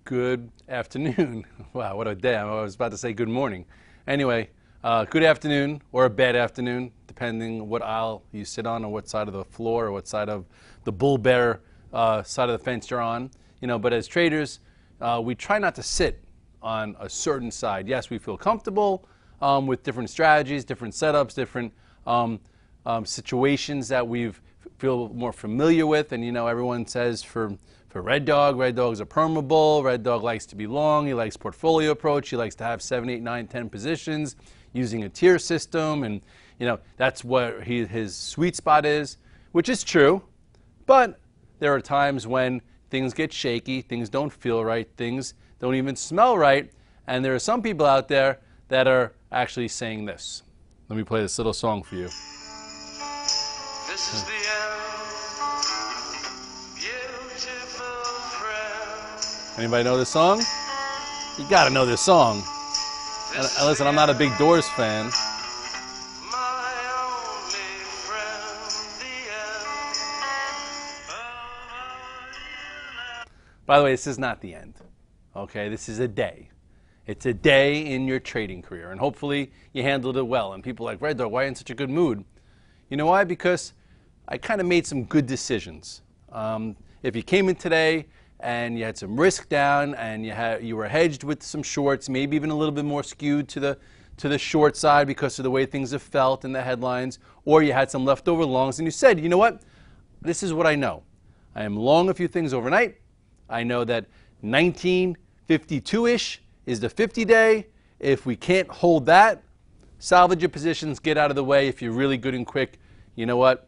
Good afternoon. Wow, what a day. I was about to say good morning. Anyway, good afternoon or a bad afternoon, depending what aisle you sit on or what side of the floor or what side of the bull bear side of the fence you're on. But as traders, we try not to sit on a certain side. Yes, we feel comfortable with different strategies, different setups, different situations that we feel more familiar with. And everyone says for Red Dog's a perma bull. Red Dog likes to be long. He likes portfolio approach. He likes to have 7, 8, 9, 10 positions using a tier system. And that's what his sweet spot is, which is true. But there are times when things get shaky, things don't feel right, things don't even smell right. And there are some people out there that are actually saying this. Let me play this little song for you. This is the end, beautiful friend. Anybody know this song? You gotta know this song. And listen, I'm not a big Doors fan. My only friend, the end. By the way, this is not the end. Okay, this is a day. It's a day in your trading career, and hopefully you handled it well. And people are like, Red Dog, why are you in such a good mood? You know why? Because I kind of made some good decisions. If you came in today and you had some risk down and you were hedged with some shorts, maybe even a little bit more skewed to the short side because of the way things have felt in the headlines, or you had some leftover longs and you said, you know what? This is what I know. I am long a few things overnight. I know that 1952-ish is the 50-day. If we can't hold that, salvage your positions, get out of the way. If you're really good and quick, you know what?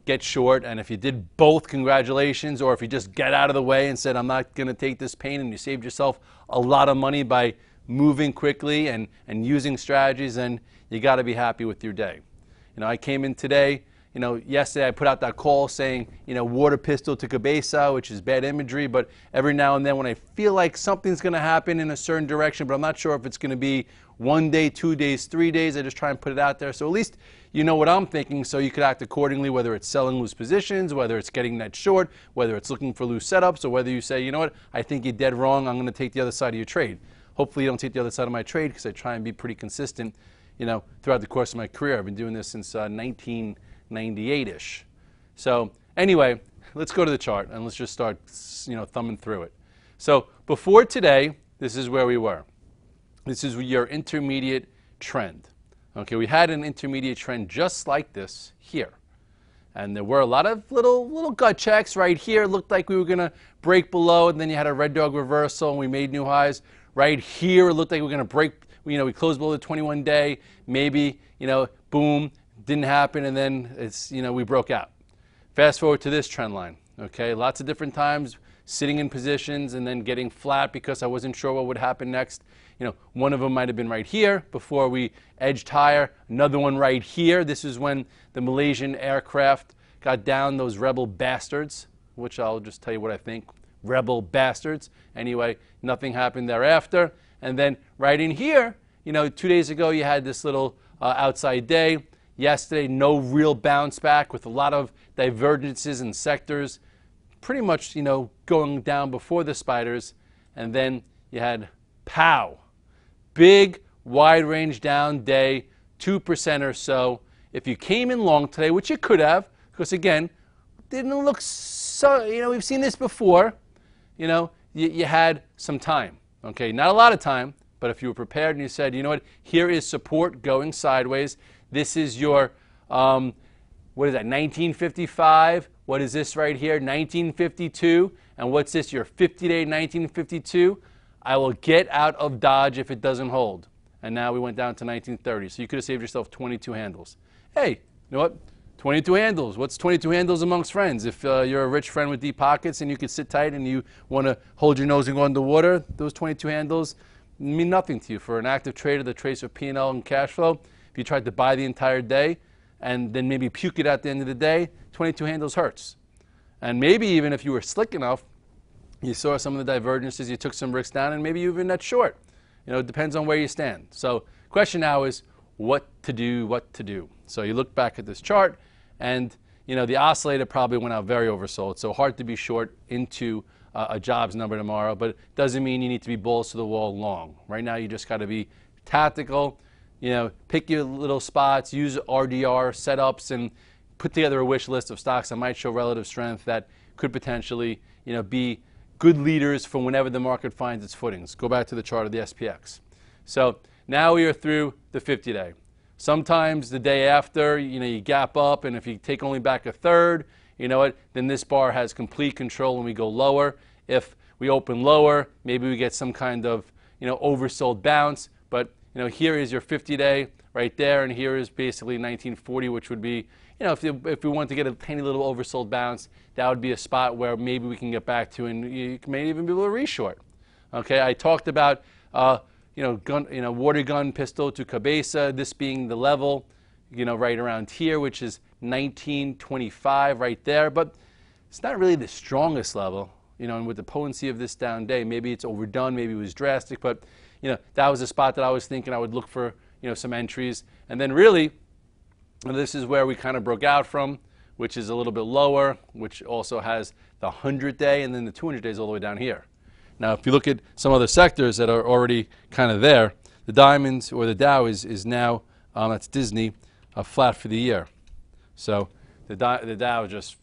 Get short. And if you did both, congratulations. Or if you just get out of the way and said, I'm not going to take this pain, and you saved yourself a lot of money by moving quickly and using strategies, then you got to be happy with your day. I came in today. Yesterday I put out that call saying, water pistol to cabeza, which is bad imagery, but every now and then when I feel like something's going to happen in a certain direction, but I'm not sure if it's going to be 1 day, 2 days, 3 days, I just try and put it out there. So at least you know what I'm thinking, so you could act accordingly, whether it's selling loose positions, whether it's getting net short, whether it's looking for loose setups, or whether you say, you know what, I think you're dead wrong, I'm going to take the other side of your trade. Hopefully you don't take the other side of my trade, because I try and be pretty consistent, throughout the course of my career. I've been doing this since 1998-ish. So anyway, let's go to the chart and let's just start, thumbing through it. So before today, this is where we were. This is your intermediate trend. Okay, we had an intermediate trend just like this here. And there were a lot of little gut checks right here. It looked like we were going to break below, and then you had a Red Dog reversal and we made new highs. Right here, it looked like we were going to break, we closed below the 21-day, maybe, boom, didn't happen, and then it's, we broke out. Fast forward to this trend line, okay? Lots of different times sitting in positions and then getting flat because I wasn't sure what would happen next. One of them might have been right here before we edged higher. Another one right here. This is when the Malaysian aircraft got down, those rebel bastards, which I'll just tell you what I think. Rebel bastards. Anyway, nothing happened thereafter. And then right in here, 2 days ago you had this little outside day. Yesterday, no real bounce back with a lot of divergences in sectors, pretty much, going down before the spiders. And then you had pow, big wide range down day, 2% or so. If you came in long today, which you could have, because again, didn't look so, we've seen this before, you had some time. Okay, not a lot of time, but if you were prepared and you said, you know what, here is support going sideways. This is your, what is that, 1955? What is this right here, 1952? And what's this, your 50-day 1952? I will get out of Dodge if it doesn't hold. And now we went down to 1930. So you could have saved yourself 22 handles. Hey, you know what? 22 handles. What's 22 handles amongst friends? If you're a rich friend with deep pockets and you can sit tight and you want to hold your nose and go underwater, those 22 handles mean nothing to you. For an active trader that trades for P&L and cash flow, if you tried to buy the entire day and then maybe puke it at the end of the day, 22 handles hurts. And maybe even if you were slick enough, you saw some of the divergences, you took some risks down, and maybe you even net short. It depends on where you stand. So question now is what to do. So you look back at this chart, and the oscillator probably went out very oversold. So hard to be short into a jobs number tomorrow, but it doesn't mean you need to be balls to the wall long. Right now, you just got to be tactical. Pick your little spots, use RDR setups, and put together a wish list of stocks that might show relative strength that could potentially, be good leaders for whenever the market finds its footings. Go back to the chart of the SPX. So now we are through the 50-day. Sometimes the day after, you gap up, and if you take only back a third, then this bar has complete control and we go lower. If we open lower, maybe we get some kind of, oversold bounce. But, here is your 50-day right there, and here is basically 1940, which would be, if we want to get a tiny little oversold bounce, that would be a spot where maybe we can get back to, and you may even be able to reshort. Okay, I talked about, water gun pistol to cabeza, this being the level, right around here, which is 1925 right there, but it's not really the strongest level, and with the potency of this down day, maybe it's overdone, maybe it was drastic, but, that was a spot that I was thinking I would look for, some entries. And then really, this is where we kind of broke out from, which is a little bit lower, which also has the 100-day, and then the 200 days all the way down here. Now, if you look at some other sectors that are already kind of there, the diamonds or the Dow is now, that's Disney, flat for the year. So the Dow just,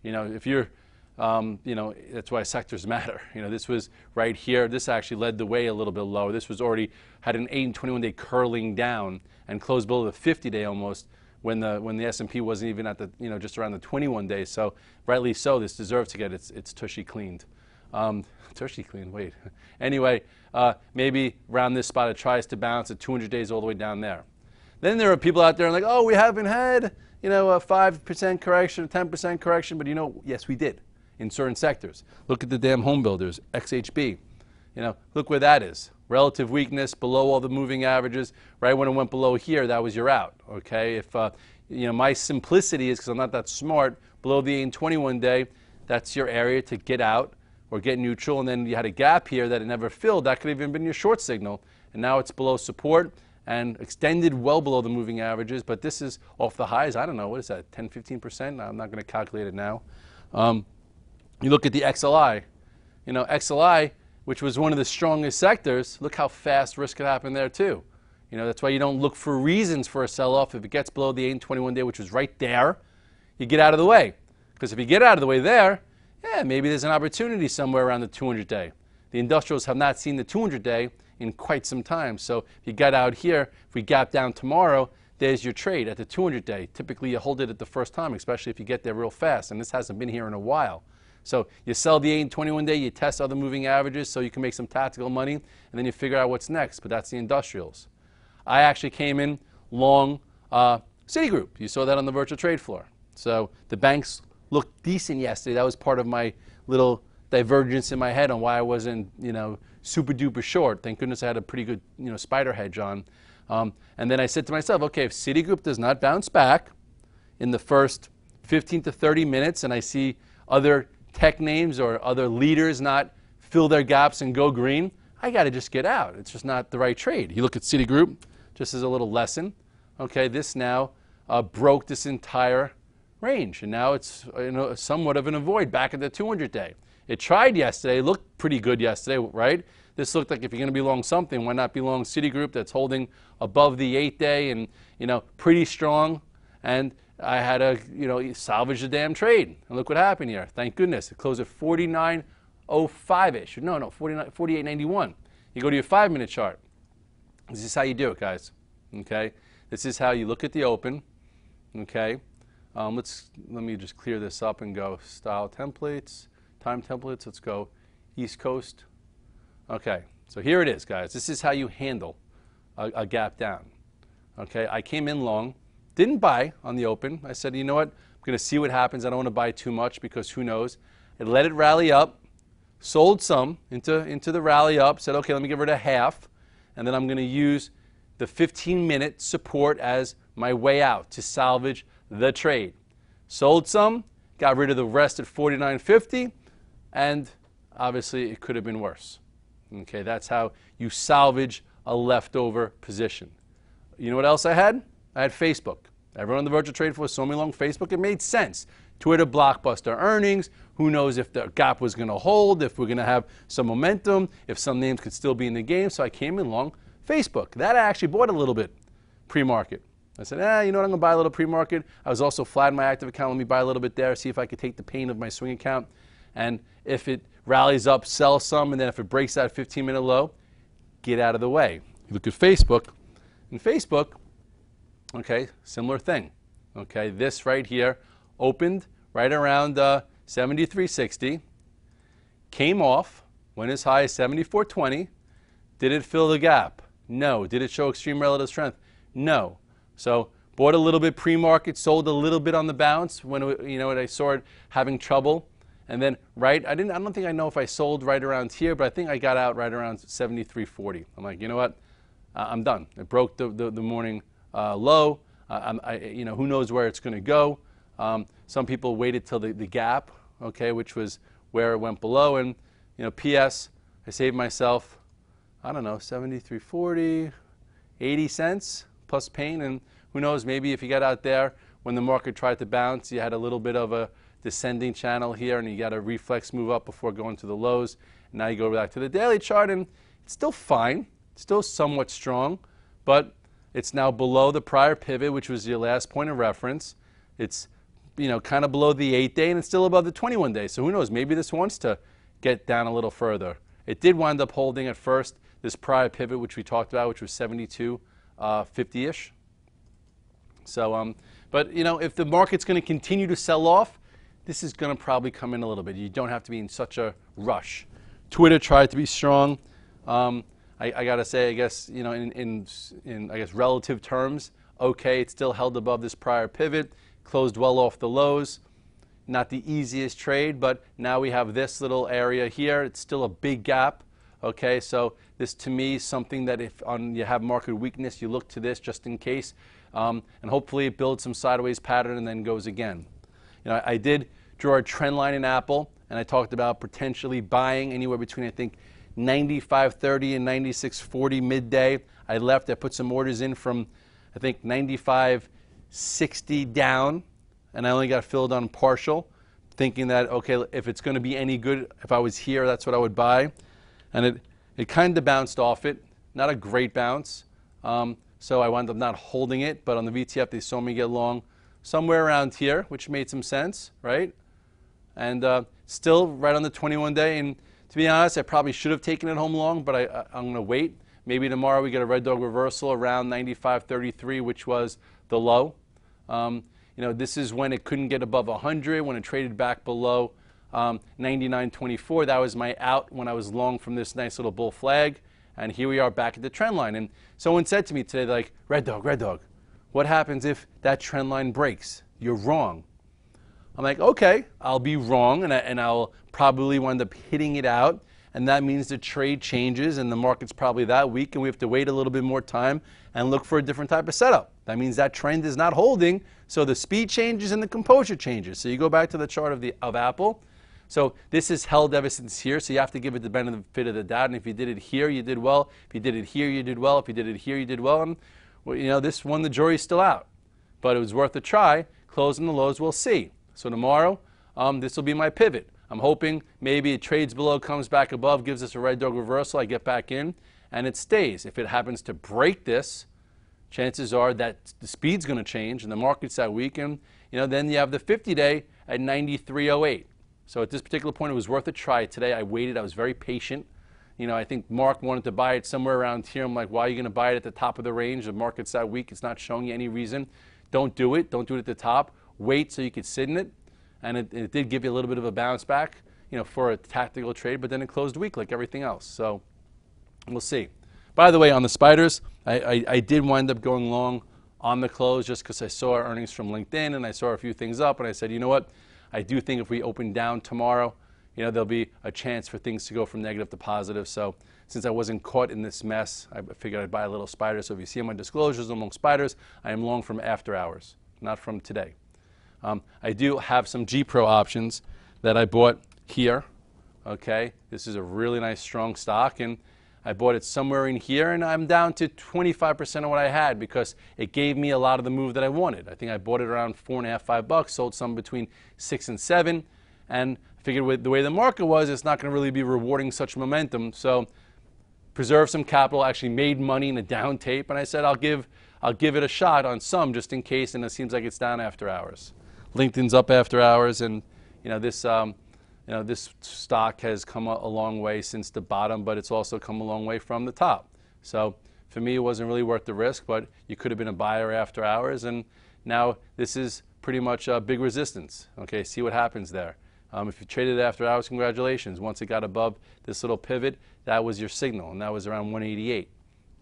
if you're, that's why sectors matter. This was right here. This actually led the way a little bit lower. This was already had an 8 and 21-day curling down and closed below the 50-day almost when the S&P wasn't even at the, just around the 21 days. So rightly so, this deserves to get its tushy cleaned. Tushy cleaned, wait. Anyway, maybe around this spot it tries to bounce at 200 days all the way down there. Then there are people out there like, oh, we haven't had, a 5% correction, a 10% correction, but yes, we did in certain sectors. Look at the damn Homebuilders, XHB. Look where that is. Relative weakness below all the moving averages. Right when it went below here, that was your out. Okay, if my simplicity is, because I'm not that smart, below the 8 and 21 day, that's your area to get out or get neutral. And then you had a gap here that it never filled. That could have even been your short signal. And now it's below support and extended well below the moving averages. But this is off the highs. I don't know, what is that? 10, 15%? I'm not going to calculate it now. You look at the XLI. XLI, which was one of the strongest sectors, look how fast risk could happen there too. That's why you don't look for reasons for a sell-off. If it gets below the 8 and 21 day, which was right there, you get out of the way. Because if you get out of the way there, yeah, maybe there's an opportunity somewhere around the 200 day. The industrials have not seen the 200 day in quite some time. So if you got out here, if we gap down tomorrow, there's your trade at the 200 day. Typically you hold it at the first time, especially if you get there real fast. And this hasn't been here in a while. So you sell the 8 and 21 day, you test other moving averages so you can make some tactical money, and then you figure out what's next. But that's the industrials. I actually came in long Citigroup. You saw that on the virtual trade floor. So the banks looked decent yesterday. That was part of my little divergence in my head on why I wasn't, super duper short. Thank goodness I had a pretty good, spider hedge on. And then I said to myself, okay, if Citigroup does not bounce back in the first 15 to 30 minutes, and I see other tech names or other leaders not fill their gaps and go green, I got to just get out. It's just not the right trade. You look at Citigroup, just as a little lesson. Okay, this now broke this entire range, and now it's somewhat of an avoid back at the 200 day. It tried yesterday, looked pretty good yesterday, right? This looked like if you're going to be long something, why not be long Citigroup that's holding above the 8 day and pretty strong. And I had to salvage the damn trade. And look what happened here. Thank goodness. It closed at 49.05-ish. No, 48.91. You go to your 5-minute chart. This is how you do it, guys. Okay? This is how you look at the open. Okay? Let me just clear this up and go style templates, time templates. Let's go East Coast. Okay, so here it is, guys. This is how you handle a gap down. Okay, I came in long, didn't buy on the open. I said, you know what? I'm going to see what happens. I don't want to buy too much because who knows. I let it rally up, sold some into the rally up, said, okay, let me get rid of half, and then I'm going to use the 15-minute support as my way out to salvage the trade. Sold some, got rid of the rest at 49.50, and obviously it could have been worse. Okay, that's how you salvage a leftover position. You know what else I had? I had Facebook. Everyone on the virtual trade floor saw me long Facebook. It made sense. Twitter blockbuster earnings. Who knows if the gap was going to hold, if we're going to have some momentum, if some names could still be in the game. So I came in long Facebook. That I actually bought a little bit pre-market. I said, you know what, I'm going to buy a little pre-market. I was also flat in my active account. Let me buy a little bit there, see if I could take the pain of my swing account. And if it rallies up, sell some. And then if it breaks that 15-minute low, get out of the way. You look at Facebook. In Facebook, okay, similar thing. Okay, this right here opened right around 73.60, came off, went as high as 74.20. Did it fill the gap? No. Did it show extreme relative strength? No. So bought a little bit pre-market, sold a little bit on the bounce when I saw it having trouble, and then I don't think I know if I sold right around here, but I think I got out right around 73.40. I'm like, you know what? I'm done. It broke the morning low. Who knows where it's going to go? Some people waited till the gap, okay, which was where it went below, and P.S. I saved myself, I don't know, 73.40, 80 cents plus pain, and who knows, maybe if you got out there when the market tried to bounce, you had a little bit of a descending channel here, and you got a reflex move up before going to the lows. And now you go back to the daily chart, and it's still fine, still somewhat strong, but it's now below the prior pivot, which was your last point of reference. It's kind of below the 8-day, and it's still above the 21-day. So who knows? Maybe this wants to get down a little further. It did wind up holding at first this prior pivot, which we talked about, which was 72.50-ish. So, but if the market's going to continue to sell off, this is going to probably come in a little bit. You don't have to be in such a rush. Twitter tried to be strong. I got to say, I guess in I guess relative terms, okay, it still held above this prior pivot, closed well off the lows. Not the easiest trade, but now we have this little area here. It's still a big gap. Okay, so this to me is something that if you have market weakness, you look to this just in case, and hopefully it builds some sideways pattern and then goes again. I did draw a trend line in Apple, and I talked about potentially buying anywhere between, I think, 95.30 and 96.40 midday. I put some orders in from, I think, 95.60 down, and I only got filled on partial, thinking that, okay, if it's going to be any good, if I was here, that's what I would buy. And it kind of bounced off it. Not a great bounce. So I wound up not holding it, but on the VTF, they saw me get long somewhere around here, which made some sense, right? And still right on the 21-day. And to be honest, I probably should have taken it home long, but I'm going to wait. Maybe tomorrow we get a red dog reversal around 95.33, which was the low. This is when it couldn't get above 100, when it traded back below 99.24. That was my out when I was long from this nice little bull flag. And here we are back at the trend line. And someone said to me today, like, red dog, what happens if that trend line breaks? You're wrong. I'm like, okay, I'll be wrong, and I'll probably wind up hitting it out. And that means the trade changes, and the market's probably that weak, and we have to wait a little bit more time and look for a different type of setup. That means that trend is not holding, so the speed changes and the composure changes. So you go back to the chart of Apple. So this is held ever since here, so you have to give it the benefit of the doubt. And if you did it here, you did well. If you did it here, you did well. If you did it here, you did well. And this one, the jury's still out. But it was worth a try. Closing the lows, we'll see. So tomorrow, this will be my pivot. I'm hoping maybe it trades below, comes back above, gives us a red dog reversal. I get back in, and it stays. If it happens to break this, chances are that the speed's going to change, and the market's that weak. And then you have the 50-day at 93.08. So at this particular point, it was worth a try today. I waited. I was very patient. I think Mark wanted to buy it somewhere around here. I'm like, why are you going to buy it at the top of the range? The market's that weak. It's not showing you any reason. Don't do it. Don't do it at the top. Wait so you could sit in it. And it did give you a little bit of a bounce back, for a tactical trade. But then it closed weak like everything else. So we'll see. By the way, on the spiders, I did wind up going long on the close just because I saw earnings from LinkedIn and I saw a few things up. And I said, you know what? I do think if we open down tomorrow, there'll be a chance for things to go from negative to positive. So since I wasn't caught in this mess, I figured I'd buy a little spider. So if you see my disclosures among spiders, I am long from after hours, not from today. I do have some G Pro options that I bought here. Okay, this is a really nice strong stock, and I bought it somewhere in here, and I'm down to 25% of what I had because it gave me a lot of the move that I wanted. I think I bought it around $4.5, $5, sold some between 6 and 7, and figured with the way the market was, it's not going to really be rewarding such momentum. So preserve some capital, actually made money in a down tape, and I said I'll give it a shot on some just in case, and it seems like it's down after hours. LinkedIn's up after hours, and this stock has come a long way since the bottom, but it's also come a long way from the top. So for me, it wasn't really worth the risk, but you could have been a buyer after hours, and now this is pretty much a big resistance. Okay, see what happens there. If you traded it after hours, congratulations. Once it got above this little pivot, that was your signal, and that was around 188.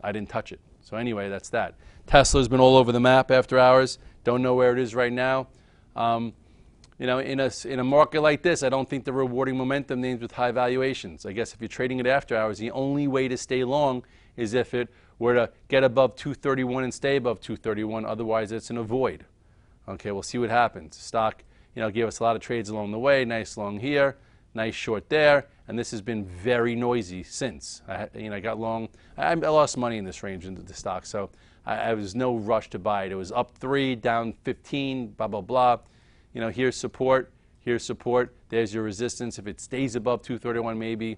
I didn't touch it. So anyway, that's that. Tesla's been all over the map after hours. Don't know where it is right now. In a market like this, I don't think they're rewarding momentum names with high valuations. I guess if you're trading it after hours, the only way to stay long is if it were to get above 231 and stay above 231. Otherwise, it's an avoid. Okay, we'll see what happens. Stock, gave us a lot of trades along the way. Nice long here, nice short there, and this has been very noisy since. I got long. I lost money in this range into the stock, so I was no rush to buy it. It was up 3, down 15, blah blah blah. Here's support, there's your resistance. If it stays above 231, maybe,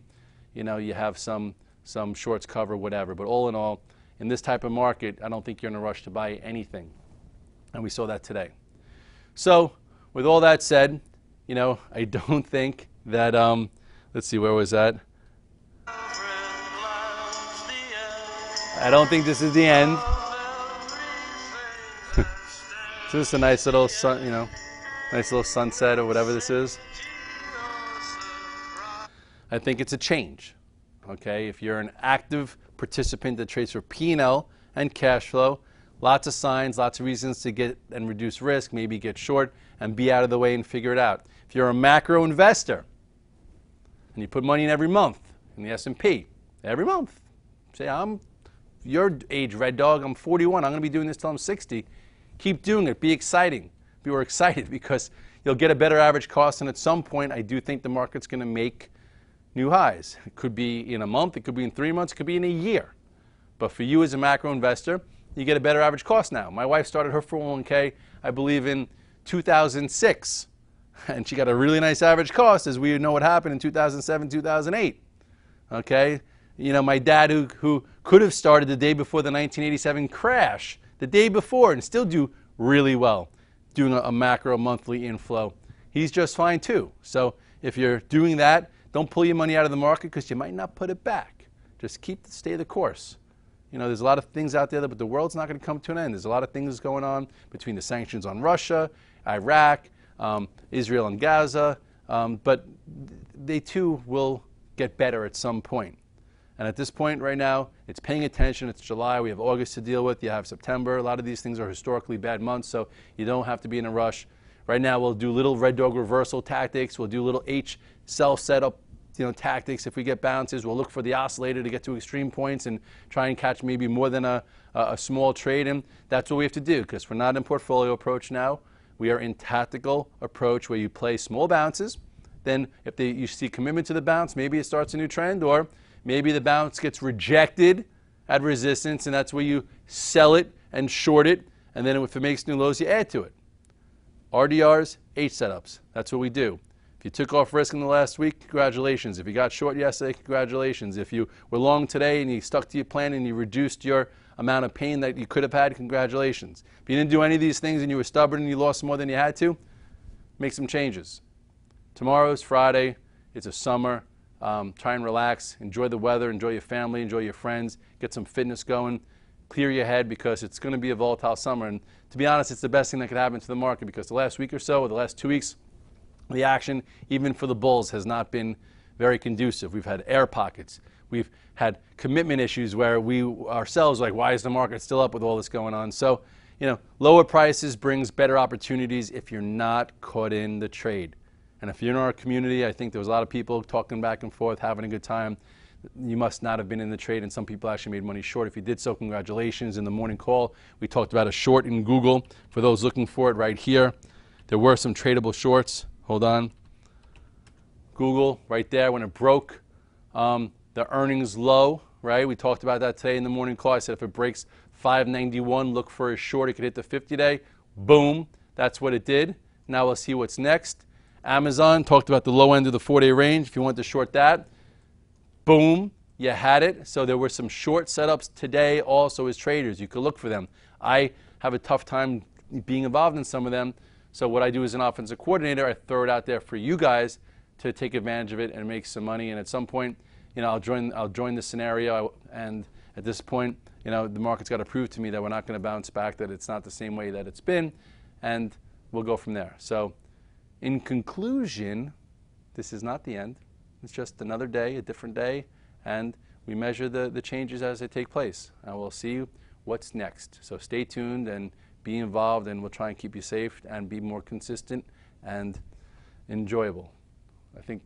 you have some shorts cover, whatever. But all in all, in this type of market, I don't think you're in a rush to buy anything. And we saw that today. So with all that said, I don't think that, let's see, where was that? I don't think this is the end. So this is a nice little sun, nice little sunset or whatever this is. I think it's a change. Okay, if you're an active participant that trades for P&L and cash flow, lots of signs, lots of reasons to get and reduce risk, maybe get short and be out of the way and figure it out. If you're a macro investor and you put money in every month in the S&P, every month, say, I'm your age, Red Dog, I'm 41, I'm going to be doing this till I'm 60. Keep doing it. Be exciting. We're excited because you'll get a better average cost, and at some point I do think the market's going to make new highs. It could be in a month, it could be in 3 months, it could be in a year. But for you as a macro investor, you get a better average cost now. My wife started her 401k, I believe, in 2006, and she got a really nice average cost, as we know what happened in 2007, 2008. Okay, my dad who could have started the day before the 1987 crash, the day before, and still do really well, doing a macro monthly inflow. He's just fine too. So if you're doing that, don't pull your money out of the market because you might not put it back. Just stay the course. There's a lot of things out there, but the world's not going to come to an end. There's a lot of things going on between the sanctions on Russia, Iraq, Israel and Gaza, but they too will get better at some point. And at this point right now, it's paying attention. It's July. We have August to deal with. You have September. A lot of these things are historically bad months, so you don't have to be in a rush. Right now, we'll do little Red Dog reversal tactics. We'll do little H sell setup tactics. If we get bounces, we'll look for the oscillator to get to extreme points and try and catch maybe more than a small trade. And that's what we have to do because we're not in portfolio approach now. We are in tactical approach where you play small bounces. Then if you see commitment to the bounce, maybe it starts a new trend, or maybe the bounce gets rejected at resistance, and that's where you sell it and short it, and then if it makes new lows, you add to it. RDRs, H setups, that's what we do. If you took off risk in the last week, congratulations. If you got short yesterday, congratulations. If you were long today and you stuck to your plan and you reduced your amount of pain that you could have had, congratulations. If you didn't do any of these things and you were stubborn and you lost more than you had to, make some changes. Tomorrow's Friday. It's a summer. Try and relax. Enjoy the weather. Enjoy your family. Enjoy your friends. Get some fitness going. Clear your head because it's going to be a volatile summer. And to be honest, it's the best thing that could happen to the market because the last week or so, or the last 2 weeks, the action, even for the bulls, has not been very conducive. We've had air pockets. We've had commitment issues where we ourselves are like, why is the market still up with all this going on? So, lower prices brings better opportunities if you're not caught in the trade. And if you're in our community, I think there was a lot of people talking back and forth, having a good time. You must not have been in the trade, and some people actually made money short. If you did so, congratulations. In the morning call, we talked about a short in Google. For those looking for it right here, there were some tradable shorts. Hold on. Google right there when it broke the earnings low right? We talked about that today in the morning call. I said if it breaks 591, look for a short. It could hit the 50-day. Boom. That's what it did. Now we'll see what's next. Amazon, talked about the low end of the 4-day range. If you want to short that, boom, you had it. So there were some short setups today also as traders. You could look for them. I have a tough time being involved in some of them. So what I do as an offensive coordinator, I throw it out there for you guys to take advantage of it and make some money. And at some point, I'll join the scenario. And at this point, the market's got to prove to me that we're not going to bounce back, that it's not the same way that it's been, and we'll go from there. So in conclusion, this is not the end. It's just another day, a different day, and we measure the changes as they take place. And we'll see what's next. So stay tuned and be involved, and we'll try and keep you safe and be more consistent and enjoyable. I think